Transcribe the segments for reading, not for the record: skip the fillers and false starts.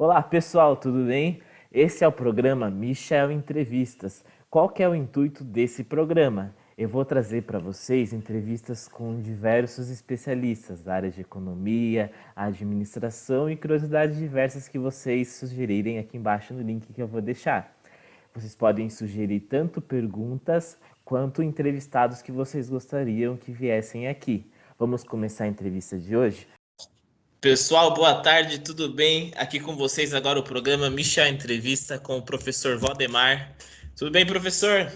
Olá pessoal, tudo bem? Esse é o programa Michel Entrevistas. Qual que é o intuito desse programa? Eu vou trazer para vocês entrevistas com diversos especialistas da área de economia, administração e curiosidades diversas que vocês sugerirem aqui embaixo no link que eu vou deixar. Vocês podem sugerir tanto perguntas quanto entrevistados que vocês gostariam que viessem aqui. Vamos começar a entrevista de hoje? Pessoal, boa tarde, tudo bem? Aqui com vocês agora o programa Michel Entrevista com o professor Valdemar. Tudo bem, professor?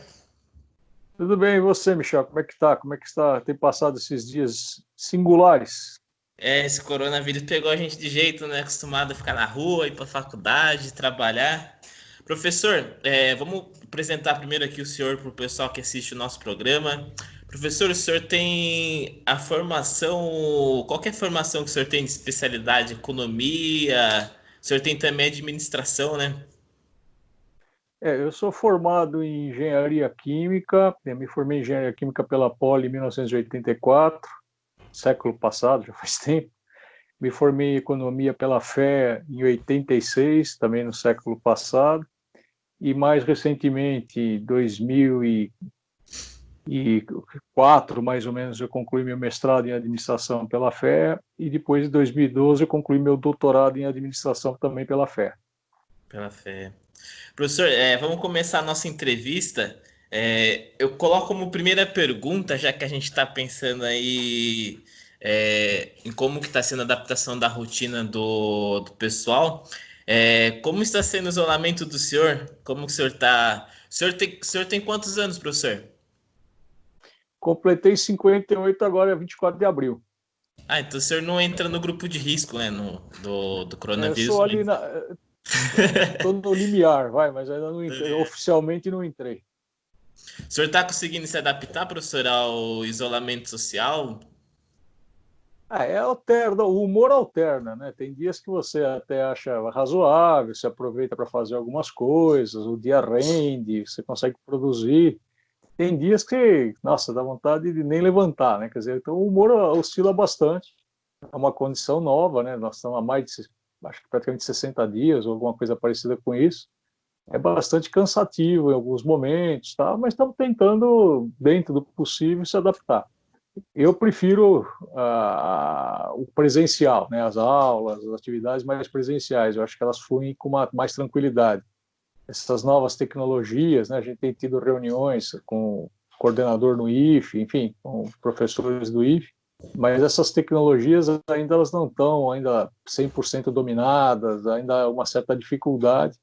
Tudo bem, e você, Michel? Como é que tá? Como é que está? Tem passado esses dias singulares? Esse coronavírus pegou a gente de jeito, né? Acostumado a ficar na rua, ir para faculdade, trabalhar. Professor, vamos apresentar primeiro aqui o senhor para o pessoal que assiste o nosso programa. Professor, o senhor tem a formação, qual que é a formação que o senhor tem de especialidade? Economia, o senhor tem também administração, né? Eu sou formado em engenharia química, eu me formei em engenharia química pela Poli em 1984, século passado, já faz tempo. Me formei em economia pela FE em 86, também no século passado. E mais recentemente, em 2004, mais ou menos, eu concluí meu mestrado em administração pela FE e depois, em 2012, eu concluí meu doutorado em administração também pela FE. Pela fé. Professor, vamos começar a nossa entrevista. Eu coloco como primeira pergunta, já que a gente está pensando aí em como que está sendo a adaptação da rotina do pessoal. Como está sendo o isolamento do senhor? Como que o senhor está? O senhor tem quantos anos, professor? Completei 58 agora, 24 de abril. Ah, então o senhor não entra no grupo de risco, né, do coronavírus. Sou ali tô no limiar, vai, mas ainda não entrei, oficialmente não entrei. O senhor está conseguindo se adaptar, professor, ao isolamento social? Alterna, o humor alterna, né? Tem dias que você até acha razoável, você aproveita para fazer algumas coisas, o dia rende, você consegue produzir. Tem dias que, nossa, dá vontade de nem levantar, né? Quer dizer, então o humor oscila bastante. É uma condição nova, né? Nós estamos há mais de, acho que praticamente 60 dias ou alguma coisa parecida com isso. É bastante cansativo em alguns momentos, tá? Mas estamos tentando, dentro do possível, se adaptar. Eu prefiro o presencial, né? As aulas, as atividades mais presenciais. Eu acho que elas fluem com mais tranquilidade. Essas novas tecnologias, né? A gente tem tido reuniões com o coordenador no IFE, enfim, com professores do IFE, mas essas tecnologias ainda elas não estão ainda 100% dominadas, ainda há uma certa dificuldade.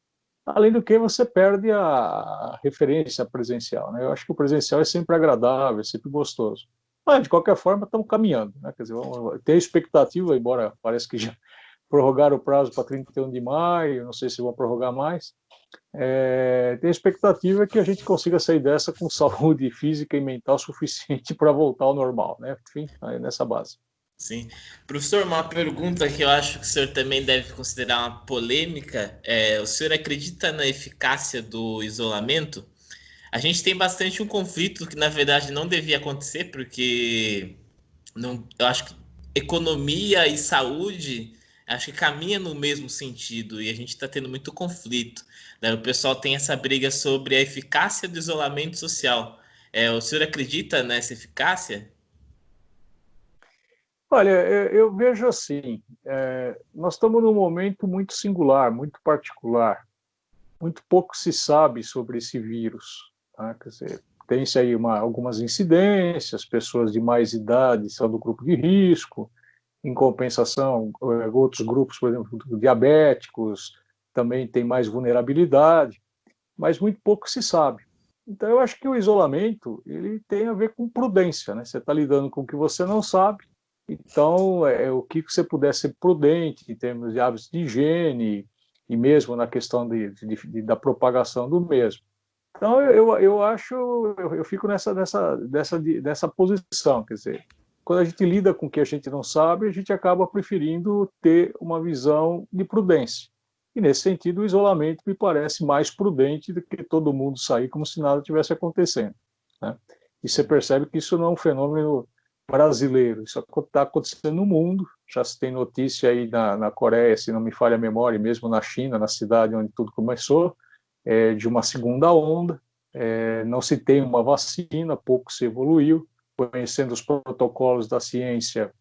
Além do que você perde a referência presencial, né? Eu acho que o presencial é sempre agradável, é sempre gostoso. Mas, de qualquer forma, estamos caminhando, né? Quer dizer, vamos ter expectativa, embora parece que já prorrogaram o prazo para 31 de maio, não sei se vão prorrogar mais. Tem a expectativa que a gente consiga sair dessa com saúde física e mental suficiente para voltar ao normal, né? Enfim, nessa base. Sim. Professor, uma pergunta que eu acho que o senhor também deve considerar uma polêmica. O senhor acredita na eficácia do isolamento? A gente tem bastante um conflito que, na verdade, não devia acontecer, porque não, eu acho que economia e saúde acho que caminha no mesmo sentido e a gente está tendo muito conflito, né? O pessoal tem essa briga sobre a eficácia do isolamento social. O senhor acredita nessa eficácia? Olha, eu vejo assim, nós estamos num momento muito singular, muito particular. Muito pouco se sabe sobre esse vírus. Tá? Quer dizer, tem-se aí algumas incidências, pessoas de mais idade são do grupo de risco, em compensação, outros grupos, por exemplo, diabéticos, também têm mais vulnerabilidade, mas muito pouco se sabe. Então, eu acho que o isolamento ele tem a ver com prudência, né? Você está lidando com o que você não sabe, então o que você puder ser prudente em termos de hábitos de higiene e mesmo na questão da propagação do mesmo. Então, eu acho, eu fico nessa posição, quer dizer, quando a gente lida com o que a gente não sabe, a gente acaba preferindo ter uma visão de prudência. E, nesse sentido, o isolamento me parece mais prudente do que todo mundo sair como se nada tivesse acontecendo, né? E você percebe que isso não é um fenômeno brasileiro. Isso está acontecendo no mundo. Já se tem notícia aí na Coreia, se não me falha a memória, e mesmo na China, na cidade onde tudo começou, de uma segunda onda. Não se tem uma vacina, pouco se evoluiu. Conhecendo os protocolos da ciência,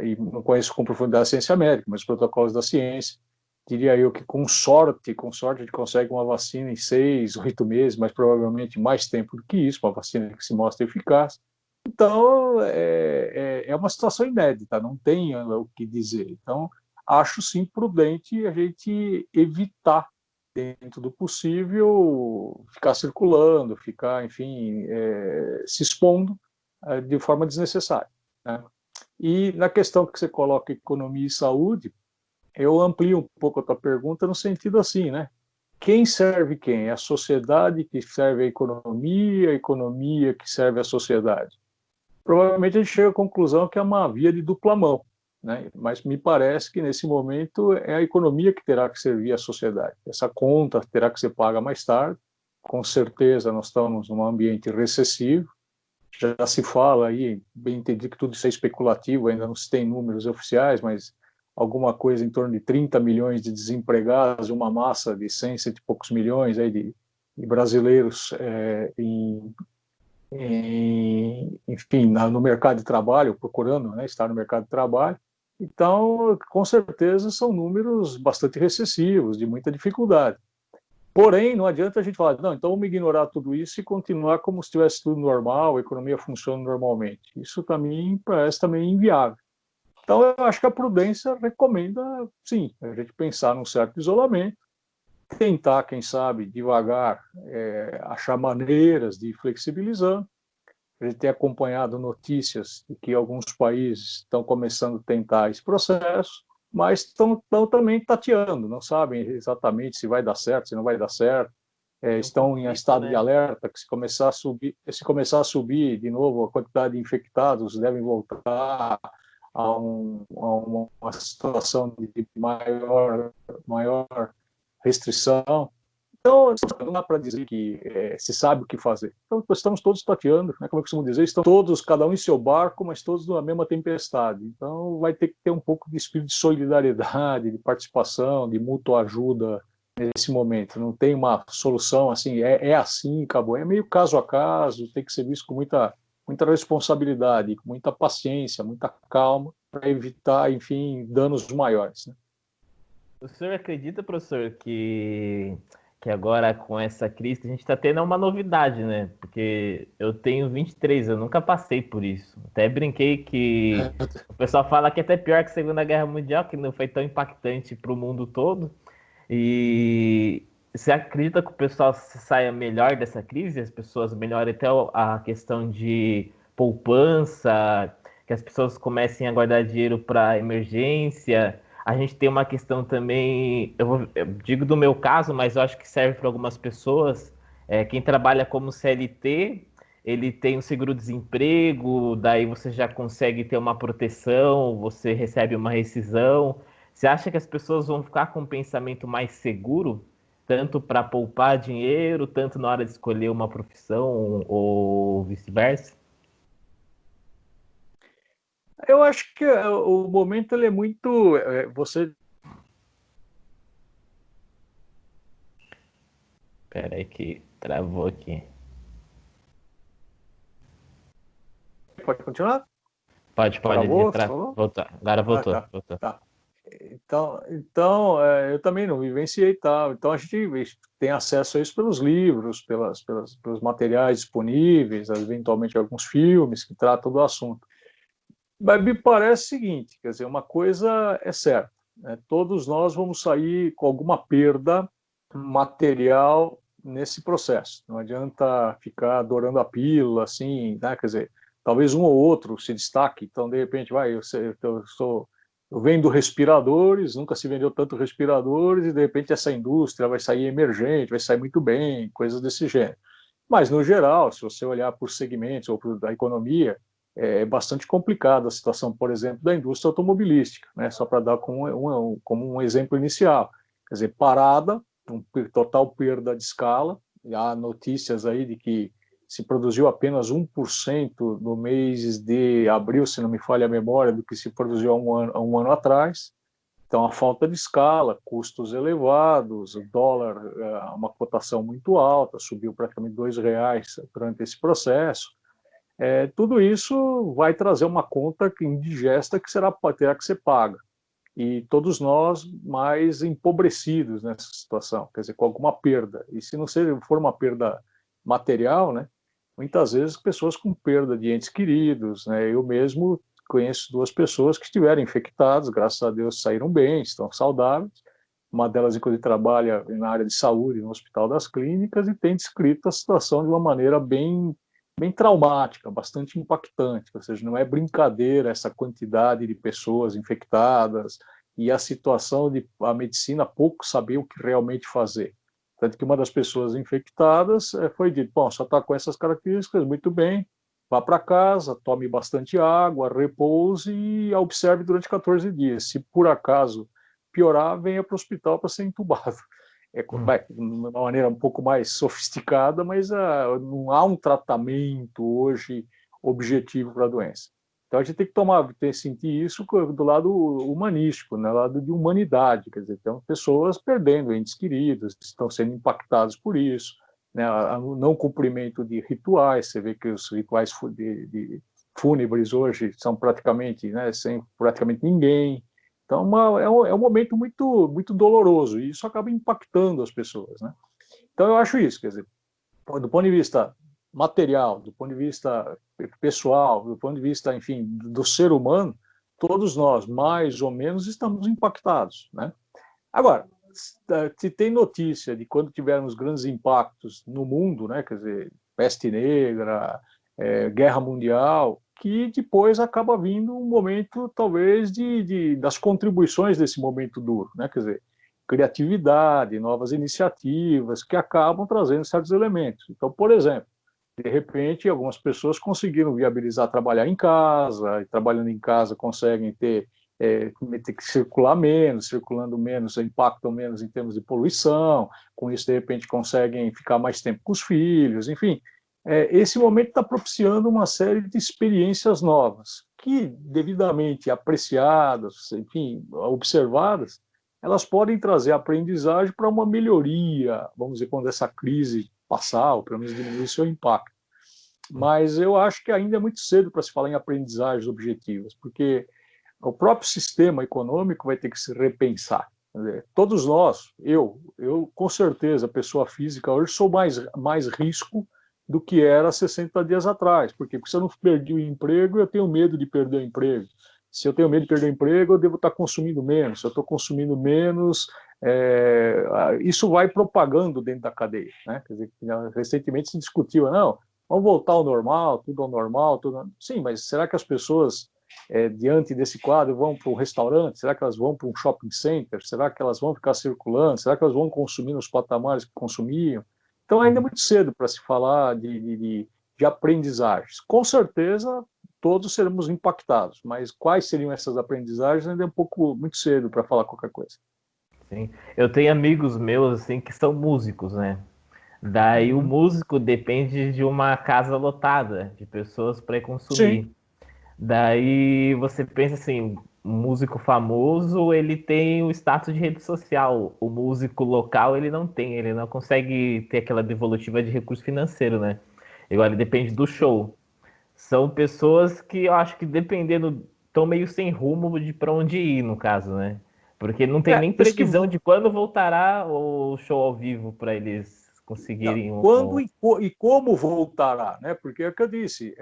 e não conheço com profundidade a ciência médica, mas os protocolos da ciência, diria eu que com sorte a gente consegue uma vacina em 6, 8 meses, mas provavelmente mais tempo do que isso, uma vacina que se mostra eficaz. Então, é uma situação inédita, não tem o que dizer. Então, acho sim prudente a gente evitar, dentro do possível, ficar circulando, ficar, enfim, se expondo de forma desnecessária, né? E na questão que você coloca economia e saúde, eu amplio um pouco a tua pergunta no sentido assim, né? Quem serve quem? É a sociedade que serve a economia que serve a sociedade. Provavelmente a gente chega à conclusão que é uma via de dupla mão, né? Mas me parece que nesse momento é a economia que terá que servir à sociedade. Essa conta terá que ser paga mais tarde. Com certeza nós estamos num ambiente recessivo. Já se fala aí, bem entendi que tudo isso é especulativo, ainda não se tem números oficiais, mas alguma coisa em torno de 30 milhões de desempregados, uma massa de 100, cento e poucos milhões aí de brasileiros enfim, no mercado de trabalho, procurando, né, estar no mercado de trabalho. Então, com certeza, são números bastante recessivos, de muita dificuldade. Porém, não adianta a gente falar, não, então vamos ignorar tudo isso e continuar como se estivesse tudo normal, a economia funciona normalmente. Isso, para mim, parece também inviável. Então, eu acho que a prudência recomenda, sim, a gente pensar num certo isolamento, tentar, quem sabe, devagar, achar maneiras de ir flexibilizando. A gente tem acompanhado notícias de que alguns países estão começando a tentar esse processo, mas estão também tateando, não sabem exatamente se vai dar certo, se não vai dar certo. Estão em estado de alerta, que se começar a subir de novo a quantidade de infectados, devem voltar uma situação de maior restrição. Então, não dá para dizer que se sabe o que fazer. Então, estamos todos tateando, né? Como eu costumo dizer, estão todos, cada um em seu barco, mas todos na mesma tempestade. Então, vai ter que ter um pouco de espírito de solidariedade, de participação, de mútua ajuda nesse momento. Não tem uma solução assim, assim, acabou. É meio caso a caso, tem que ser visto com muita responsabilidade, com muita paciência, muita calma, para evitar, enfim, danos maiores, né? O senhor acredita, professor, que agora com essa crise a gente está tendo uma novidade, né? Porque eu tenho 23, eu nunca passei por isso. Até brinquei que o pessoal fala que é até pior que a Segunda Guerra Mundial, que não foi tão impactante para o mundo todo. E você acredita que o pessoal saia melhor dessa crise? As pessoas melhorem até a questão de poupança, que as pessoas comecem a guardar dinheiro para emergência. A gente tem uma questão também, eu digo do meu caso, mas eu acho que serve para algumas pessoas. Quem trabalha como CLT, ele tem um seguro-desemprego, daí você já consegue ter uma proteção, você recebe uma rescisão. Você acha que as pessoas vão ficar com um pensamento mais seguro, tanto para poupar dinheiro, tanto na hora de escolher uma profissão ou vice-versa? Eu acho que o momento ele é muito. Você. Espera aí que travou aqui. Pode continuar? Pode Travou? voltar. Agora Ah, voltou, tá. voltou. Tá. Então, eu também não vivenciei tal. Então, a gente tem acesso a isso pelos livros, pelos materiais disponíveis, eventualmente alguns filmes que tratam do assunto. Mas me parece o seguinte, quer dizer, uma coisa é certa, né? Todos nós vamos sair com alguma perda material nesse processo. Não adianta ficar adorando a pílula, assim, né? Quer dizer, talvez um ou outro se destaque. Então, de repente, eu vendo respiradores, nunca se vendeu tanto respiradores, e de repente essa indústria vai sair emergente, vai sair muito bem, coisas desse gênero. Mas, no geral, se você olhar por segmentos ou por da economia, é bastante complicada a situação, por exemplo, da indústria automobilística, né? Só para dar como um exemplo inicial. Quer dizer, parada, total perda de escala, e há notícias aí de que se produziu apenas 1% no mês de abril, se não me falha a memória, do que se produziu há um ano atrás. Então, a falta de escala, custos elevados, o dólar, uma cotação muito alta, subiu praticamente R$ 2 durante esse processo. Tudo isso vai trazer uma conta indigesta que terá que ser paga. E todos nós mais empobrecidos nessa situação, quer dizer, com alguma perda. E se não for uma perda material, né, muitas vezes pessoas com perda de entes queridos, né, eu mesmo conheço 2 pessoas que estiveram infectadas, graças a Deus saíram bem, estão saudáveis. Uma delas, inclusive, trabalha na área de saúde, no Hospital das Clínicas, e tem descrito a situação de uma maneira bem traumática, bastante impactante, ou seja, não é brincadeira essa quantidade de pessoas infectadas e a situação de a medicina pouco saber o que realmente fazer. Tanto que uma das pessoas infectadas foi dito, bom, só está com essas características, muito bem, vá para casa, tome bastante água, repouse e a observe durante 14 dias. Se por acaso piorar, venha para o hospital para ser entubado. De uma maneira um pouco mais sofisticada, mas não há um tratamento hoje objetivo para a doença. Então a gente tem que sentir isso do lado humanístico, do lado de humanidade, quer dizer, então pessoas perdendo entes queridos, estão sendo impactados por isso, né, o não cumprimento de rituais, você vê que os rituais de fúnebres hoje são praticamente, né, sem praticamente ninguém. Então, é um momento muito, muito doloroso, e isso acaba impactando as pessoas, né? Então, eu acho isso, quer dizer, do ponto de vista material, do ponto de vista pessoal, do ponto de vista, enfim, do ser humano, todos nós, mais ou menos, estamos impactados, né? Agora, se tem notícia de quando tivermos grandes impactos no mundo, né, quer dizer, peste negra, guerra mundial, que depois acaba vindo um momento, talvez, das contribuições desse momento duro, né? Quer dizer, criatividade, novas iniciativas, que acabam trazendo certos elementos. Então, por exemplo, de repente, algumas pessoas conseguiram viabilizar trabalhar em casa, e trabalhando em casa conseguem ter que circular menos, circulando menos, impactam menos em termos de poluição, com isso, de repente, conseguem ficar mais tempo com os filhos, enfim. Esse momento está propiciando uma série de experiências novas, que, devidamente apreciadas, enfim, observadas, elas podem trazer aprendizagem para uma melhoria, vamos dizer, quando essa crise passar, ou pelo menos diminuir seu impacto. Mas eu acho que ainda é muito cedo para se falar em aprendizagens objetivas, porque o próprio sistema econômico vai ter que se repensar. Todos nós, eu com certeza, pessoa física, hoje sou mais risco do que era 60 dias atrás. Por quê? Porque se eu não perdi o emprego, eu tenho medo de perder o emprego. Se eu tenho medo de perder o emprego, eu devo estar consumindo menos. Se eu estou consumindo menos, isso vai propagando dentro da cadeia, né? Quer dizer, recentemente se discutiu, não, vamos voltar ao normal, tudo ao normal, tudo... Sim, mas será que as pessoas, diante desse quadro, vão para um restaurante? Será que elas vão para um shopping center? Será que elas vão ficar circulando? Será que elas vão consumir nos patamares que consumiam? Então, ainda é muito cedo para se falar de aprendizagens. Com certeza, todos seremos impactados, mas quais seriam essas aprendizagens ainda é muito cedo para falar qualquer coisa. Sim. Eu tenho amigos meus assim que são músicos, né? Daí o músico depende de uma casa lotada de pessoas para consumir. Sim. Daí você pensa assim, um músico famoso, ele tem o status de rede social. O músico local, ele não tem, ele não consegue ter aquela devolutiva de recurso financeiro, né? Igual ele depende do show. São pessoas que eu acho que dependendo, estão meio sem rumo de para onde ir, no caso, né? Porque não tem nem Isso que previsão de quando voltará o show ao vivo para eles conseguirem quando e como voltará, né? Porque é o que eu disse,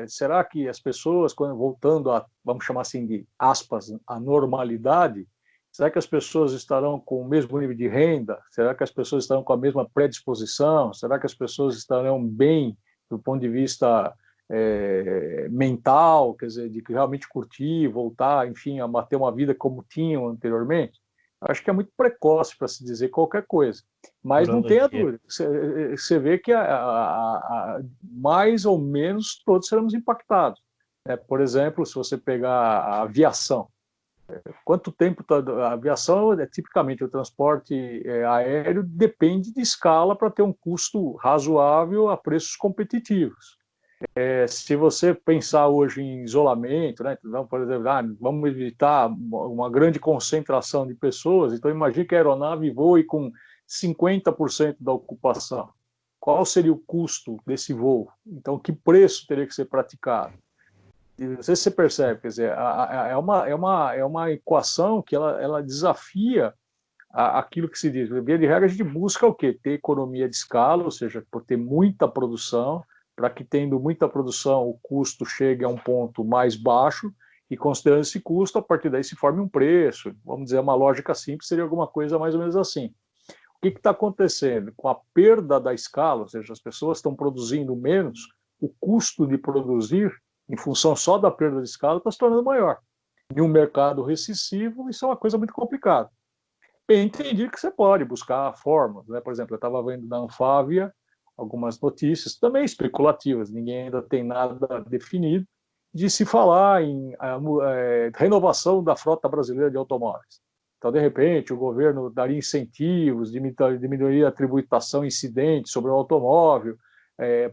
será que as pessoas, quando voltando a, vamos chamar assim de aspas, a normalidade, será que as pessoas estarão com o mesmo nível de renda? Será que as pessoas estarão com a mesma predisposição? Será que as pessoas estarão bem do ponto de vista mental, quer dizer, de realmente curtir, voltar, enfim, a ter uma vida como tinham anteriormente? Acho que é muito precoce para se dizer qualquer coisa. Mas não tenha dúvida. Você vê que mais ou menos todos seremos impactados. Por exemplo, se você pegar a aviação, Quanto tempo a aviação, tipicamente o transporte aéreo depende de escala para ter um custo razoável a preços competitivos. Se você pensar hoje em isolamento, né, então, por exemplo, vamos evitar uma grande concentração de pessoas, então imagine que a aeronave voe com 50% da ocupação. Qual seria o custo desse voo? Então, que preço teria que ser praticado? Não sei se você percebe, quer dizer, é uma equação que ela desafia aquilo que se diz. Via de regra, a gente busca o quê? Ter economia de escala, ou seja, por ter muita produção, para que tendo muita produção o custo chegue a um ponto mais baixo, e considerando esse custo, a partir daí se forme um preço. Vamos dizer, uma lógica simples seria alguma coisa mais ou menos assim. O que está acontecendo? Com a perda da escala, ou seja, as pessoas estão produzindo menos, o custo de produzir, em função só da perda de escala, está se tornando maior. Em um mercado recessivo, isso é uma coisa muito complicada. Bem, entendi que você pode buscar formas, né? Por exemplo, eu estava vendo na Anfávia algumas notícias, também especulativas, ninguém ainda tem nada definido, de se falar em renovação da frota brasileira de automóveis. Então, de repente, o governo daria incentivos, diminuiria a tributação incidente sobre o automóvel,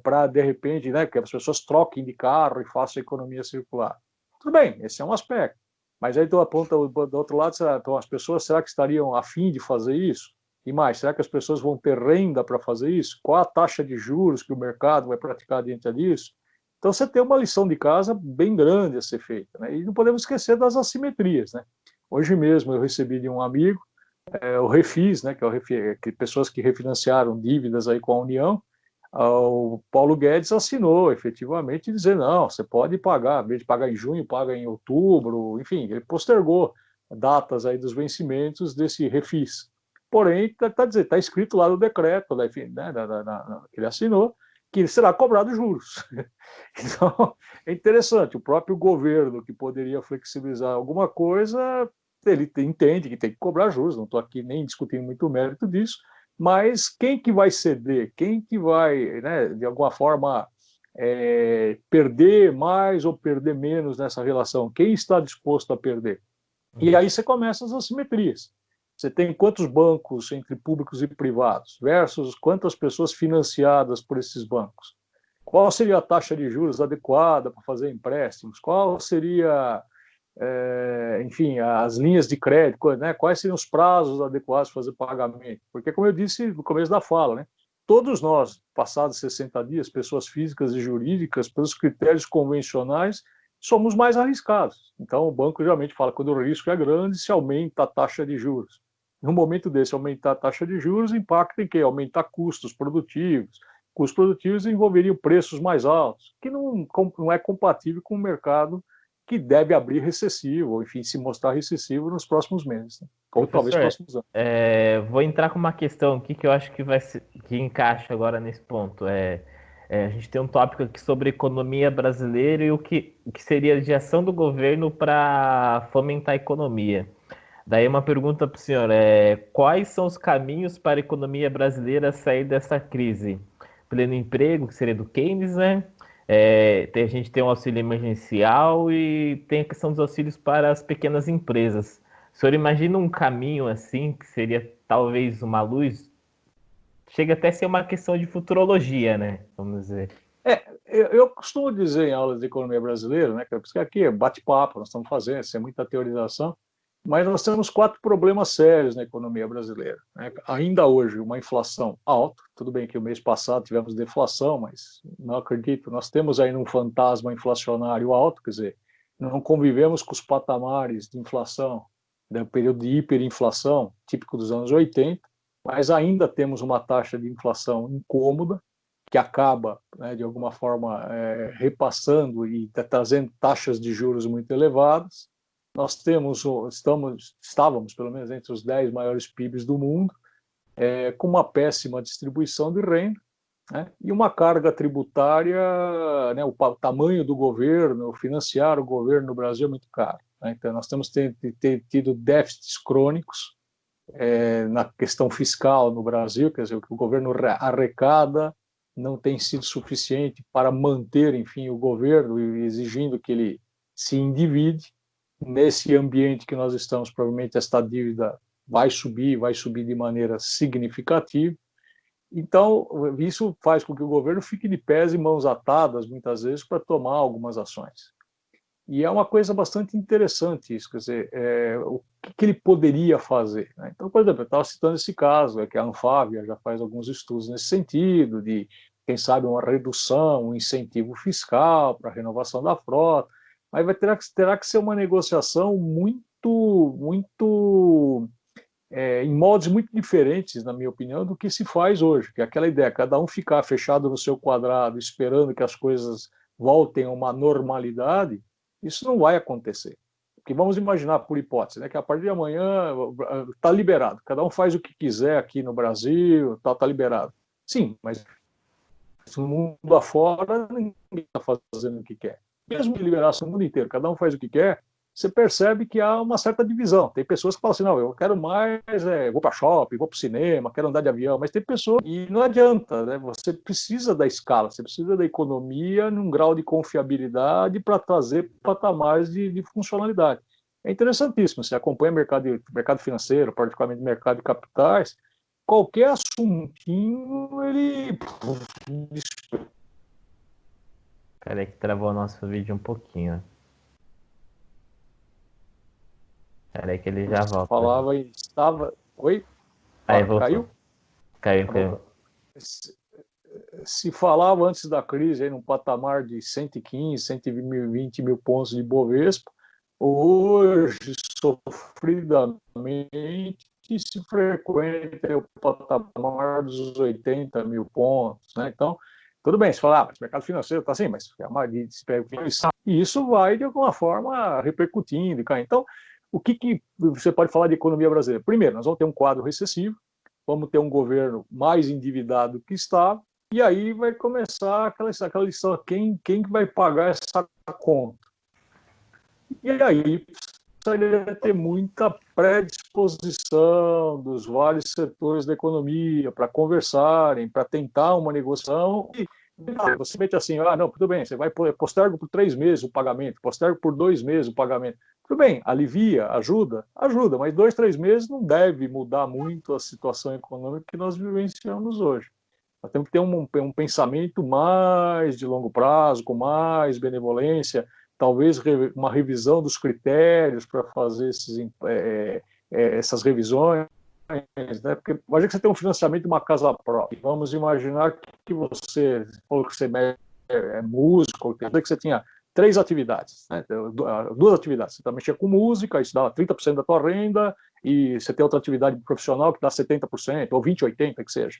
para, de repente, né, que as pessoas troquem de carro e façam a economia circular. Tudo bem, esse é um aspecto. Mas aí tu aponta do outro lado, então, as pessoas, será que estariam a fim de fazer isso? E mais, será que as pessoas vão ter renda para fazer isso? Qual a taxa de juros que o mercado vai praticar diante disso? Então, você tem uma lição de casa bem grande a ser feita, né? E não podemos esquecer das assimetrias, né? Hoje mesmo eu recebi de um amigo o Refis, né, que pessoas que refinanciaram dívidas aí com a União. O Paulo Guedes assinou efetivamente dizer, não, você pode pagar, em vez de pagar em junho, paga em outubro, enfim, ele postergou datas aí dos vencimentos desse refis. Porém, está escrito lá no decreto, né, que ele assinou, que será cobrado juros. Então, é interessante, o próprio governo que poderia flexibilizar alguma coisa, ele entende que tem que cobrar juros, não estou aqui nem discutindo muito o mérito disso, mas quem que vai ceder? Quem que vai, né, de alguma forma, perder mais ou perder menos nessa relação? Quem está disposto a perder? E aí você começa as assimetrias. Você tem quantos bancos entre públicos e privados versus quantas pessoas financiadas por esses bancos? Qual seria a taxa de juros adequada para fazer empréstimos? Qual seria, enfim, as linhas de crédito, né? Quais seriam os prazos adequados para fazer pagamento? Porque, como eu disse no começo da fala, né? Todos nós, passados 60 dias, pessoas físicas e jurídicas, pelos critérios convencionais, somos mais arriscados. Então, o banco geralmente fala que quando o risco é grande, se aumenta a taxa de juros. No momento desse, aumentar a taxa de juros impacta em quê? Aumentar custos produtivos. Custos produtivos envolveriam preços mais altos, que não é compatível com o mercado que deve abrir recessivo, ou enfim, se mostrar recessivo nos próximos meses, né? Ou talvez Professor, próximos anos. vou entrar com uma questão aqui que eu acho que que encaixa agora nesse ponto. A gente tem um tópico aqui sobre economia brasileira e o que seria de ação do governo para fomentar a economia. Daí uma pergunta para o senhor, quais são os caminhos para a economia brasileira sair dessa crise? Pleno emprego, que seria do Keynes, né? A gente tem um auxílio emergencial e tem a questão dos auxílios para as pequenas empresas. O senhor imagina um caminho assim, que seria talvez uma luz? Chega até a ser uma questão de futurologia, né? Vamos dizer. Eu costumo dizer em aulas de economia brasileira, né, porque aqui é bate-papo, nós estamos fazendo, sem muita teorização, mas nós temos 4 problemas sérios na economia brasileira, né? Ainda hoje, uma inflação alta, tudo bem que o mês passado tivemos deflação, mas não acredito, nós temos ainda um fantasma inflacionário alto, quer dizer, não convivemos com os patamares de inflação do período de hiperinflação, típico dos anos 80, mas ainda temos uma taxa de inflação incômoda, que acaba, né, de alguma forma, repassando e trazendo taxas de juros muito elevadas. Nós estávamos, pelo menos, entre os 10 maiores PIBs do mundo, com uma péssima distribuição de renda, né, e uma carga tributária, né, o tamanho do governo, financiar o governo no Brasil é muito caro, né? Então, nós temos tido déficits crônicos na questão fiscal no Brasil, quer dizer, o que o governo arrecada não tem sido suficiente para manter, enfim, o governo, exigindo que ele se endivide. nesse ambiente que nós estamos, provavelmente esta dívida vai subir de maneira significativa. Então, isso faz com que o governo fique de pés e mãos atadas, muitas vezes, para tomar algumas ações. E é uma coisa bastante interessante isso, quer dizer, o que ele poderia fazer, né? Então, por exemplo, eu estava citando esse caso, que a Anfávia já faz alguns estudos nesse sentido, de, quem sabe, uma redução, um incentivo fiscal para a renovação da frota, mas terá que ser uma negociação em moldes muito diferentes, na minha opinião, do que se faz hoje, que é aquela ideia, cada um ficar fechado no seu quadrado, esperando que as coisas voltem a uma normalidade. Isso não vai acontecer. Porque vamos imaginar, por hipótese, né, que a partir de amanhã está liberado, cada um faz o que quiser aqui no Brasil, está liberado. Sim, mas no mundo afora, ninguém está fazendo o que quer. Mesmo que liberasse o mundo inteiro, cada um faz o que quer, você percebe que há uma certa divisão. Tem pessoas que falam assim, não, eu quero mais, vou para shopping, vou para o cinema, quero andar de avião, mas tem pessoas, e não adianta, né? Você precisa da escala, você precisa da economia num grau de confiabilidade para trazer patamares de funcionalidade. É interessantíssimo, você acompanha o mercado financeiro, particularmente o mercado de capitais, qualquer assuntinho, ele... Peraí que travou o nosso vídeo um pouquinho. Peraí que ele já volta. Falava e estava... Oi? Aí voltou. Caiu? Caiu. Se falava antes da crise aí num patamar de 115, 120 mil pontos de Bovespa, hoje, sofridamente, se frequenta o patamar dos 80 mil pontos, né? Então, tudo bem, se falar, mas o mercado financeiro está assim, mas e isso vai, de alguma forma, repercutindo. Então, o que você pode falar de economia brasileira? Primeiro, nós vamos ter um quadro recessivo, vamos ter um governo mais endividado que está, e aí vai começar aquela lição, quem vai pagar essa conta? E aí precisaria ter muita predisposição dos vários setores da economia para conversarem, para tentar uma negociação. E você mete assim, não, tudo bem, você vai postergo por 3 meses o pagamento, postergo por 2 meses o pagamento. Tudo bem, alivia, ajuda, mas 2, 3 meses não deve mudar muito a situação econômica que nós vivenciamos hoje. Nós temos que ter um pensamento mais de longo prazo, com mais benevolência, talvez uma revisão dos critérios para fazer essas revisões, né? Porque imagina que você tem um financiamento de uma casa própria. Vamos imaginar que você falou que você é músico, que você tinha 3 atividades, né? 2 atividades. Você mexia com música, isso dava 30% da tua renda, e você tem outra atividade profissional que dá 70%, ou 20%, 80%, que seja.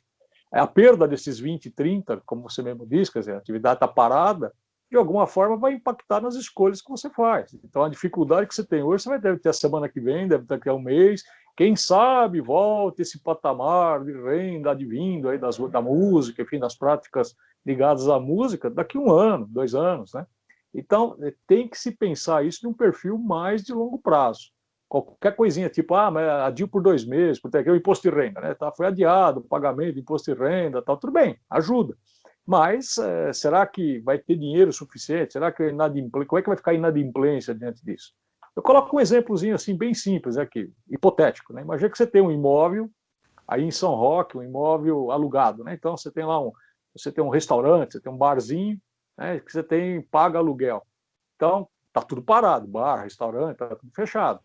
A perda desses 20, 30, como você mesmo disse, quer dizer, a atividade está parada, de alguma forma vai impactar nas escolhas que você faz. Então, a dificuldade que você tem hoje, você deve ter a semana que vem, deve ter daqui a um mês, quem sabe volta esse patamar de renda advindo aí da música, enfim, das práticas ligadas à música, daqui a 1 ano, 2 anos, né? Então, tem que se pensar isso num perfil mais de longo prazo. Qualquer coisinha, tipo, mas adio por 2 meses, porque aqui é o imposto de renda, né? Foi adiado o pagamento do imposto de renda, tal, tudo bem, ajuda. Mas será que vai ter dinheiro suficiente? Será que como é que vai ficar a inadimplência diante disso? Eu coloco um exemplozinho assim bem simples aqui, hipotético, né? Imagina que você tem um imóvel aí em São Roque, um imóvel alugado, né? Então você tem lá você tem um restaurante, você tem um barzinho, né? Que você paga aluguel. Então tá tudo parado, bar, restaurante, tá tudo fechado.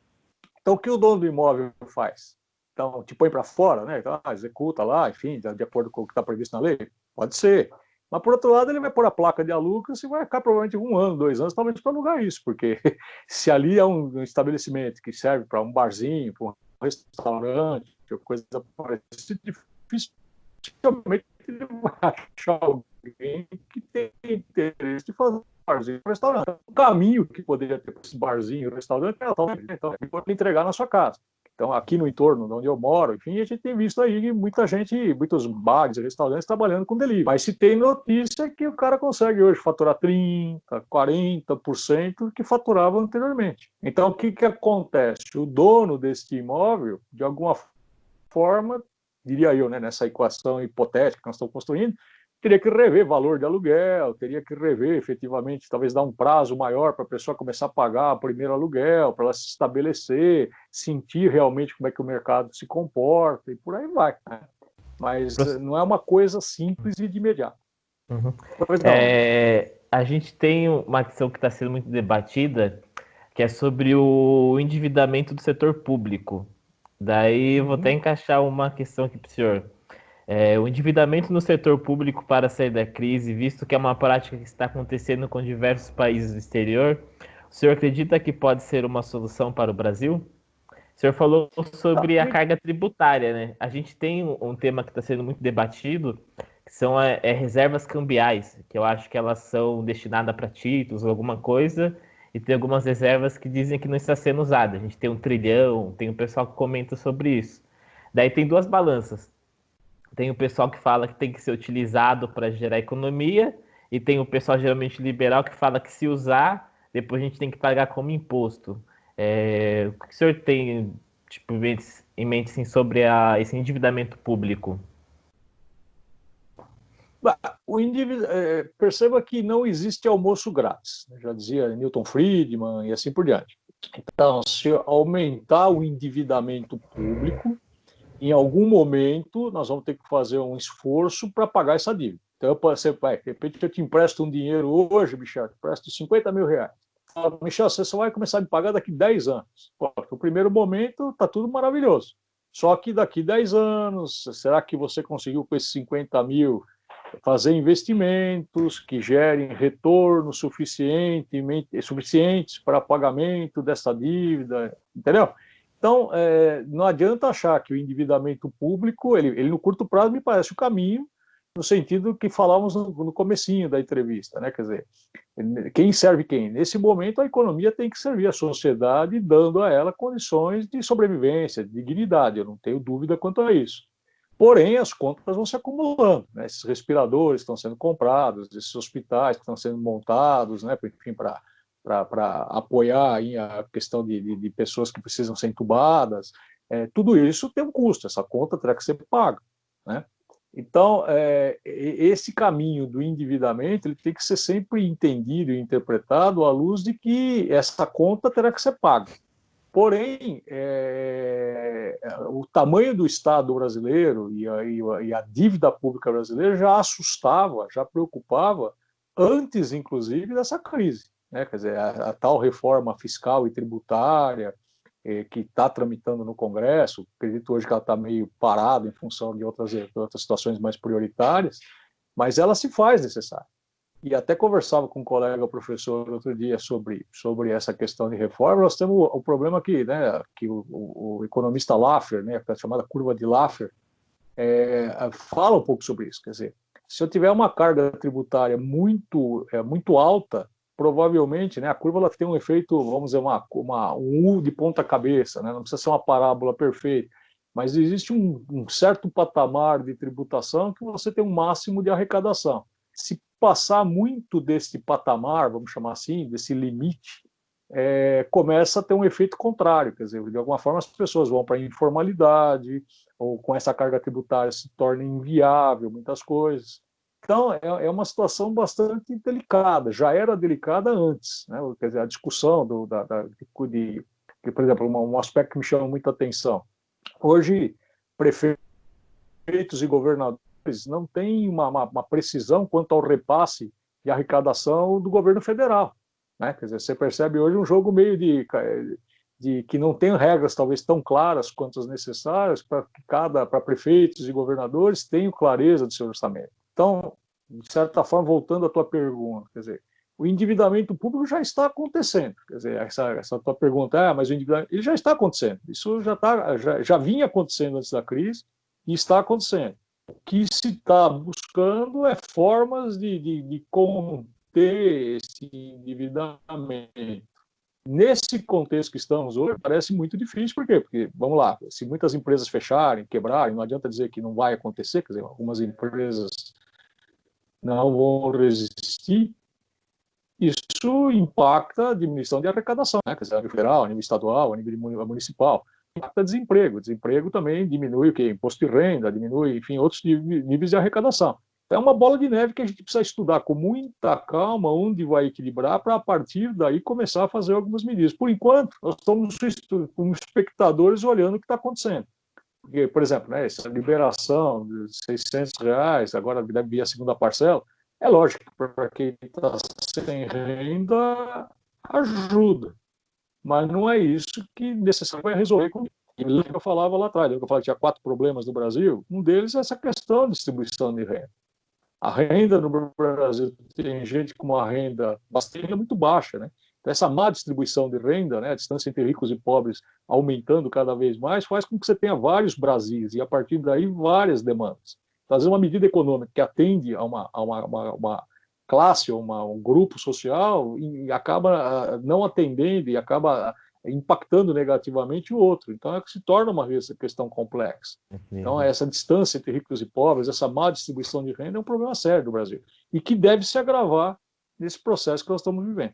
Então o que o dono do imóvel faz? Então te põe para fora, né? Então, executa lá, enfim, de acordo com o que está previsto na lei, pode ser. Mas, por outro lado, ele vai pôr a placa de aluga e vai ficar provavelmente 1 ano, 2 anos, talvez para alugar isso, porque se ali é um estabelecimento que serve para um barzinho, para um restaurante, coisa parecida, dificilmente ele vai achar alguém que tem interesse de fazer um barzinho, um restaurante. O caminho que poderia ter para esse barzinho, restaurante, então, ele entregar na sua casa. Então, aqui no entorno de onde eu moro, enfim, a gente tem visto aí muitos bares e restaurantes trabalhando com delivery. Mas se tem notícia que o cara consegue hoje faturar 30%, 40% que faturava anteriormente. Então, o que acontece? O dono deste imóvel, de alguma forma, diria eu, né, nessa equação hipotética que nós estamos construindo, teria que rever valor de aluguel, teria que rever efetivamente, talvez dar um prazo maior para a pessoa começar a pagar o primeiro aluguel, para ela se estabelecer, sentir realmente como é que o mercado se comporta e por aí vai, né? Mas não é uma coisa simples e de imediato. Uhum. Pois não. A gente tem uma questão que está sendo muito debatida, que é sobre o endividamento do setor público. Daí eu vou até encaixar uma questão aqui para o senhor. O endividamento no setor público para sair da crise, visto que é uma prática que está acontecendo com diversos países do exterior, o senhor acredita que pode ser uma solução para o Brasil? O senhor falou sobre a carga tributária, né? A gente tem um tema que está sendo muito debatido, que são reservas cambiais, que eu acho que elas são destinadas para títulos ou alguma coisa, e tem algumas reservas que dizem que não está sendo usada. A gente tem 1 trilhão, tem o pessoal que comenta sobre isso. Daí tem duas balanças. Tem o pessoal que fala que tem que ser utilizado para gerar economia, e tem o pessoal geralmente liberal que fala que se usar, depois a gente tem que pagar como imposto. O que o senhor tem tipo, em mente assim, sobre esse endividamento público? Perceba que não existe almoço grátis, já dizia Milton Friedman e assim por diante. Então, se aumentar o endividamento público, em algum momento nós vamos ter que fazer um esforço para pagar essa dívida. Então, você vai, de repente eu te empresto um dinheiro hoje, Michel, te empresto 50 mil reais. Fala, Michel, você só vai começar a me pagar daqui 10 anos. Pô, no primeiro momento está tudo maravilhoso. Só que daqui 10 anos, será que você conseguiu com esses 50 mil fazer investimentos que gerem retorno suficientes para pagamento dessa dívida, entendeu? Então, não adianta achar que o endividamento público, ele no curto prazo me parece o caminho, no sentido que falávamos no comecinho da entrevista, né? Quer dizer, quem serve quem? Nesse momento, a economia tem que servir a sociedade, dando a ela condições de sobrevivência, de dignidade, eu não tenho dúvida quanto a isso. Porém, as contas vão se acumulando, né? Esses respiradores estão sendo comprados, esses hospitais que estão sendo montados, né? Enfim, para apoiar aí a questão de pessoas que precisam ser entubadas, tudo isso tem um custo, essa conta terá que ser paga, né? Então, esse caminho do endividamento ele tem que ser sempre entendido e interpretado à luz de que essa conta terá que ser paga. Porém, o tamanho do Estado brasileiro e a dívida pública brasileira já assustava, já preocupava, antes, inclusive, dessa crise, né? Quer dizer, a tal reforma fiscal e tributária que está tramitando no Congresso, acredito hoje que ela está meio parada em função de outras situações mais prioritárias, mas ela se faz necessária. E até conversava com um colega professor outro dia sobre essa questão de reforma. Nós temos o problema aqui, né, que o economista Laffer, né, a chamada curva de Laffer, fala um pouco sobre isso. Quer dizer, se eu tiver uma carga tributária muito alta, provavelmente, né, a curva ela tem um efeito, vamos dizer, um U de ponta cabeça, né, não precisa ser uma parábola perfeita, mas existe um certo patamar de tributação que você tem um máximo de arrecadação. Se passar muito desse patamar, vamos chamar assim, desse limite, começa a ter um efeito contrário, quer dizer, de alguma forma as pessoas vão para a informalidade, ou com essa carga tributária se torna inviável muitas coisas. Então, é uma situação bastante delicada, já era delicada antes, né? Quer dizer, a discussão por exemplo, um aspecto que me chama muita atenção. Hoje, prefeitos e governadores não têm uma precisão quanto ao repasse de arrecadação do governo federal, né? Quer dizer, você percebe hoje um jogo meio de que não tem regras talvez tão claras quanto as necessárias para prefeitos e governadores tenham clareza do seu orçamento. Então, de certa forma, voltando à tua pergunta, quer dizer, o endividamento público já está acontecendo. Quer dizer, essa tua pergunta, mas o endividamento, ele já está acontecendo. Isso já vinha acontecendo antes da crise e está acontecendo. O que se está buscando é formas de conter esse endividamento. Nesse contexto que estamos hoje, parece muito difícil. Por quê? Porque, vamos lá, se muitas empresas fecharem, quebrarem, não adianta dizer que não vai acontecer, quer dizer, algumas empresas não vão resistir, isso impacta a diminuição de arrecadação, né? Quer dizer, a nível federal, a nível estadual, a nível municipal. Impacta desemprego. Desemprego também diminui o quê? Imposto de renda, diminui, enfim, outros níveis de arrecadação. É uma bola de neve que a gente precisa estudar com muita calma onde vai equilibrar para, a partir daí, começar a fazer algumas medidas. Por enquanto, nós estamos como espectadores olhando o que está acontecendo. Porque, por exemplo, né, essa liberação de R$ 600, agora deve vir a segunda parcela, é lógico que para quem está sem renda, ajuda. Mas não é isso que necessariamente vai resolver com o que eu falava lá atrás. Eu falava que tinha 4 problemas no Brasil. Um deles é essa questão de distribuição de renda. A renda no Brasil tem gente com uma renda bastante muito baixa, né? Então, essa má distribuição de renda, né, a distância entre ricos e pobres aumentando cada vez mais, faz com que você tenha vários Brasis e, a partir daí, várias demandas. Então, às vezes, uma medida econômica que atende a uma classe ou um grupo social e acaba não atendendo e acaba impactando negativamente o outro. Então, é que se torna uma questão complexa. Então, essa distância entre ricos e pobres, essa má distribuição de renda é um problema sério do Brasil e que deve se agravar nesse processo que nós estamos vivendo.